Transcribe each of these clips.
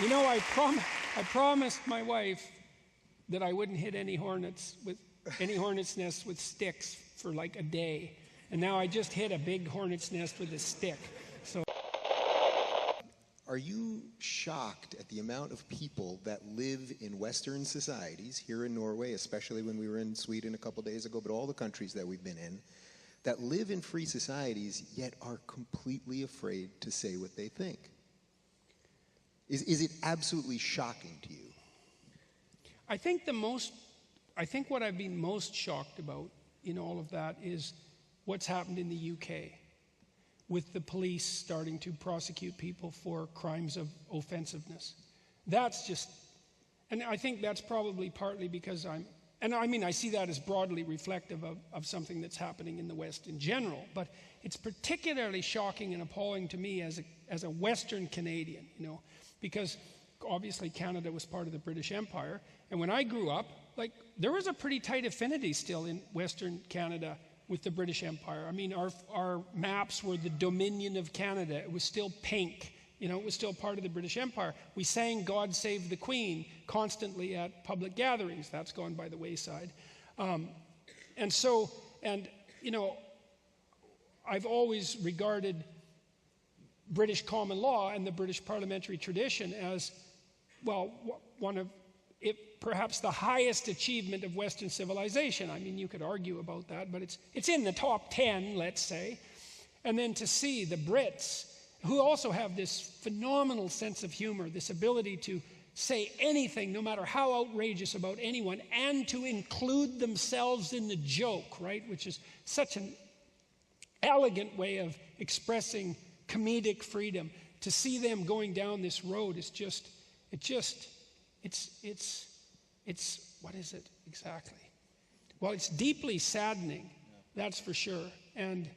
You know, I promised my wife that I wouldn't hit any hornet's nests with sticks for like a day. And now I just hit a big hornet's nest with a stick. So, are you shocked at the amount of people that live in Western societies, here in Norway, especially when we were in Sweden a couple days ago, but all the countries that we've been in, that live in free societies yet are completely afraid to say what they think? Is it absolutely shocking to you? I think what I've been most shocked about in all of that is what's happened in the UK, with the police starting to prosecute people for crimes of offensiveness. That's just, and I think that's probably partly because I see that as broadly reflective of something that's happening in the West in general, but it's particularly shocking and appalling to me as a Western Canadian, you know, because obviously Canada was part of the British Empire, and when I grew up, like, there was a pretty tight affinity still in Western Canada with the British Empire. I mean, our maps were the Dominion of Canada. It was still pink. You know, it was still part of the British Empire. We sang God Save the Queen constantly at public gatherings. That's gone by the wayside. And you know, I've always regarded British common law and the British parliamentary tradition as, well, one of, perhaps the highest achievement of Western civilization. I mean, you could argue about that, but it's in the top 10, let's say. And then to see the Brits, who also have this phenomenal sense of humor, this ability to say anything, no matter how outrageous, about anyone, and to include themselves in the joke, right? Which is such an elegant way of expressing comedic freedom. To see them going down this road is it's what is it exactly? Well, it's deeply saddening, that's for sure. And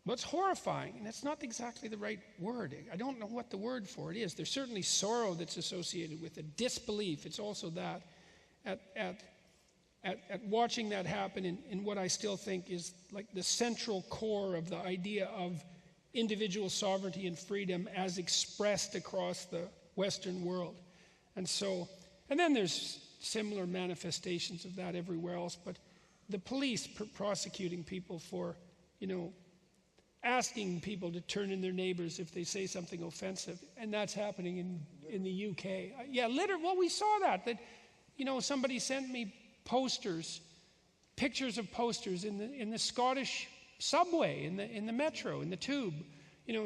what's horrifying, and that's not exactly the right word. I don't know what the word for it is. There's certainly sorrow that's associated with it. Disbelief, it's also that. At watching that happen in what I still think is like the central core of the idea of individual sovereignty and freedom as expressed across the Western world. And then there's similar manifestations of that everywhere else, but the police prosecuting people for, you know, asking people to turn in their neighbors if they say something offensive, and that's happening in the UK. Well, we saw that, you know, somebody sent me pictures of posters in the Scottish subway, in the metro, in the tube, you know,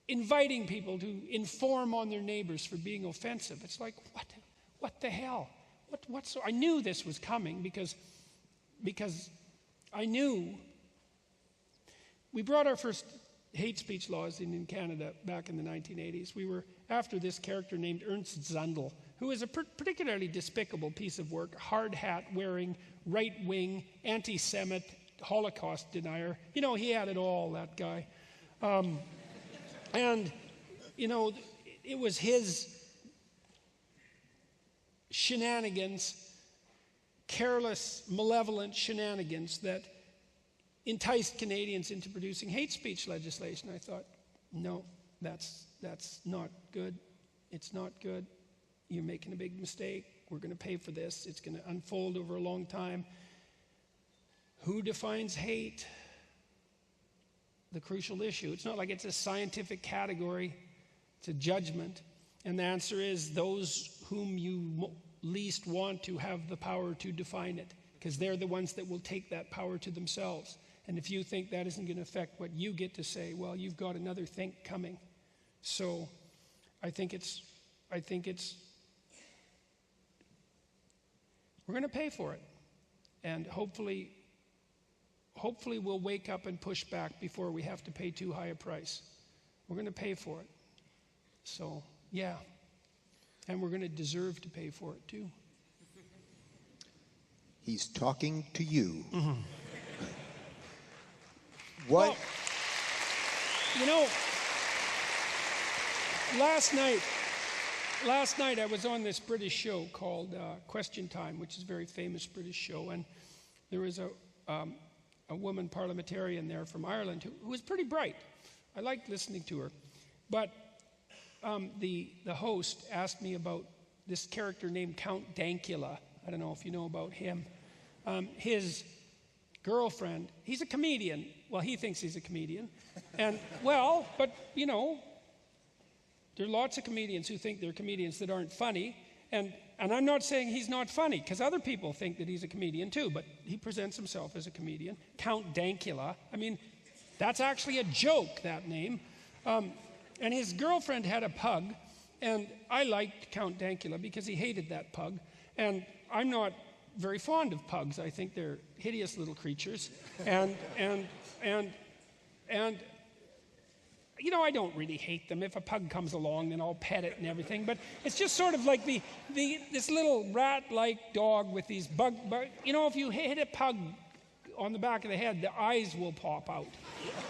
inviting people to inform on their neighbors for being offensive. It's like, what the hell? I knew this was coming because I knew. We brought our first hate speech laws in Canada back in the 1980s. We were after this character named Ernst Zundel, who is a particularly despicable piece of work, hard hat wearing, right-wing, anti-Semite, Holocaust denier. You know, he had it all, that guy. And, you know, it was his shenanigans, careless, malevolent shenanigans that enticed Canadians into producing hate speech legislation. I thought, no, that's not good. It's not good. You're making a big mistake. We're going to pay for this. It's going to unfold over a long time. Who defines hate? The crucial issue. It's not like it's a scientific category. It's a judgment. And the answer is those whom you least want to have the power to define it, because they're the ones that will take that power to themselves. And if you think that isn't going to affect what you get to say, well, you've got another think coming. So I think we're going to pay for it. And hopefully we'll wake up and push back before we have to pay too high a price. We're going to pay for it. So, yeah. And we're going to deserve to pay for it too. He's talking to you. Mm-hmm. What? Well, you know, last night I was on this British show called Question Time, which is a very famous British show, and there was a woman parliamentarian there from Ireland who was pretty bright. I liked listening to her. But the host asked me about this character named Count Dankula. I don't know if you know about him. His girlfriend, he's a comedian. Well, he thinks he's a comedian. And, well, but, you know, there are lots of comedians who think they're comedians that aren't funny. And I'm not saying he's not funny, because other people think that he's a comedian too, but he presents himself as a comedian. Count Dankula. I mean, that's actually a joke, that name. And his girlfriend had a pug, and I liked Count Dankula because he hated that pug. And I'm not very fond of pugs. I think they're hideous little creatures. And you know, I don't really hate them. If a pug comes along, then I'll pet it and everything. But it's just sort of like this little rat-like dog with these you know, if you hit a pug on the back of the head, the eyes will pop out.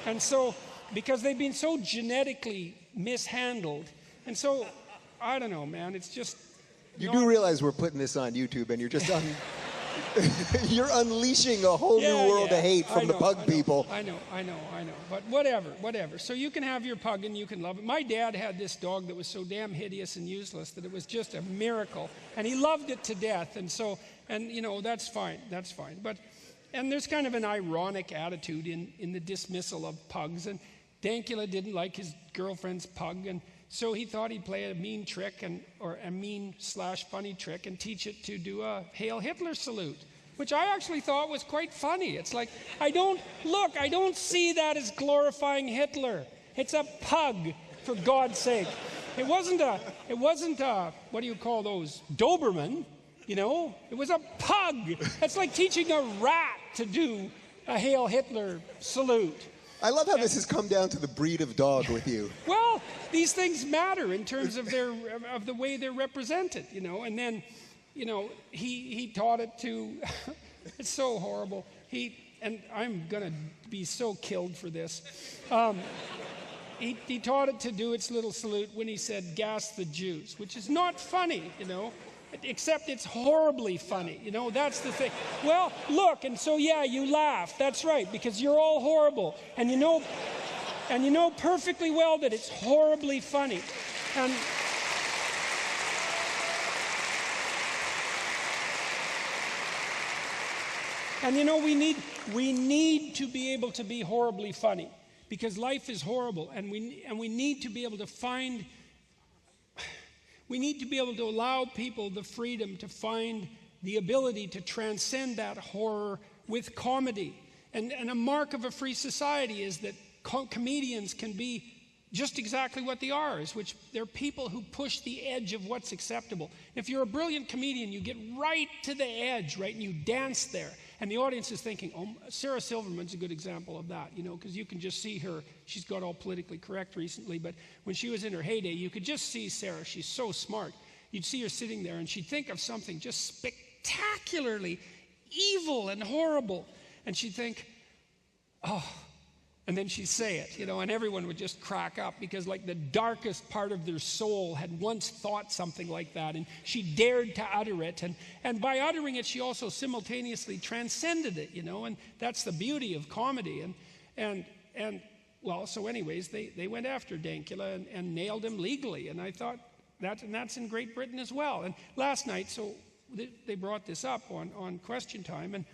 And so, because they've been so genetically mishandled. And so, I don't know, man, it's just... You do realize we're putting this on YouTube, and you're just you're unleashing a whole new world of hate from the pug people. I know. But whatever. So you can have your pug and you can love it. My dad had this dog that was so damn hideous and useless that it was just a miracle. And he loved it to death. And so, you know, that's fine. But, and there's kind of an ironic attitude in the dismissal of pugs. And Dankula didn't like his girlfriend's pug, and so he thought he'd play a mean trick, or a mean/funny trick, and teach it to do a Hail Hitler salute, which I actually thought was quite funny. It's like, I don't see that as glorifying Hitler. It's a pug, for God's sake. It wasn't a, what do you call those, Doberman, you know? It was a pug. It's like teaching a rat to do a Hail Hitler salute. I love how this has come down to the breed of dog with you. Well, these things matter in terms of the way they're represented, you know. And then, you know, he taught it to. It's so horrible. And I'm gonna be so killed for this. He taught it to do its little salute when he said "gas the Jews," which is not funny, you know. Except it's horribly funny, you know, that's the thing. Well, look, and so yeah, you laugh, that's right, because you're all horrible, and you know perfectly well that it's horribly funny. And you know, we need to be able to be horribly funny, because life is horrible, and we need to be able to find. We need to be able to allow people the freedom to find the ability to transcend that horror with comedy. And a mark of a free society is that comedians can be just exactly what they are, which they're people who push the edge of what's acceptable. If you're a brilliant comedian, you get right to the edge, right, and you dance there. And the audience is thinking, oh, Sarah Silverman's a good example of that, you know, because you can just see her. She's got all politically correct recently, but when she was in her heyday, you could just see Sarah. She's so smart. You'd see her sitting there, and she'd think of something just spectacularly evil and horrible, and she'd think, oh, and then she'd say it, you know, and everyone would just crack up because, like, the darkest part of their soul had once thought something like that, and she dared to utter it, and by uttering it, she also simultaneously transcended it, you know, and that's the beauty of comedy, and well, so anyways, they went after Dankula and nailed him legally, and I thought that's in Great Britain as well. And last night, so they brought this up on Question Time, and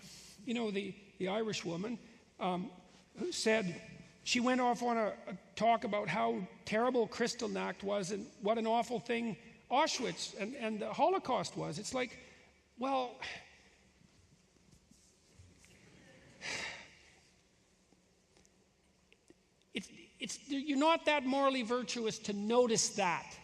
you know, the Irish woman who said she went off on a talk about how terrible Kristallnacht was and what an awful thing Auschwitz and the Holocaust was. It's like, well, you're not that morally virtuous to notice that.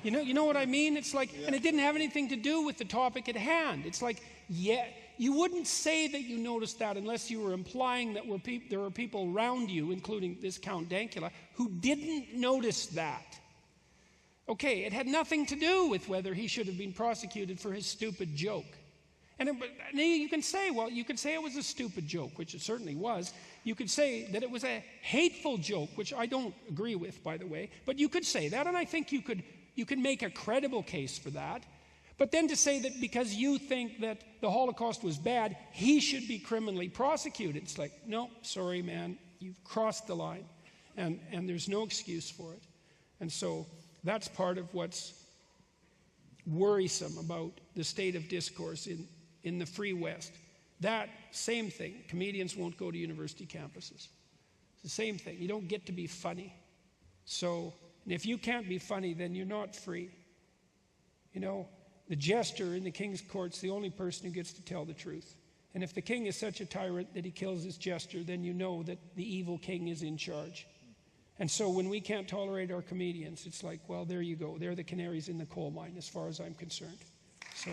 You know what I mean? It's like, and it didn't have anything to do with the topic at hand. It's like, yeah, you wouldn't say that you noticed that unless you were implying that there were people around you, including this Count Dankula, who didn't notice that. Okay, it had nothing to do with whether he should have been prosecuted for his stupid joke. And you can say, well, you could say it was a stupid joke, which it certainly was. You could say that it was a hateful joke, which I don't agree with, by the way. But you could say that, and I think you could make a credible case for that. But then to say that because you think that the Holocaust was bad, he should be criminally prosecuted. It's like, no, sorry, man, you've crossed the line, and there's no excuse for it. And so that's part of what's worrisome about the state of discourse in the free West. That same thing, comedians won't go to university campuses. It's the same thing. You don't get to be funny. So, and if you can't be funny, then you're not free. You know, the jester in the king's court's the only person who gets to tell the truth. And if the king is such a tyrant that he kills his jester, then you know that the evil king is in charge. And so when we can't tolerate our comedians, it's like, well, there you go. They're the canaries in the coal mine as far as I'm concerned. So...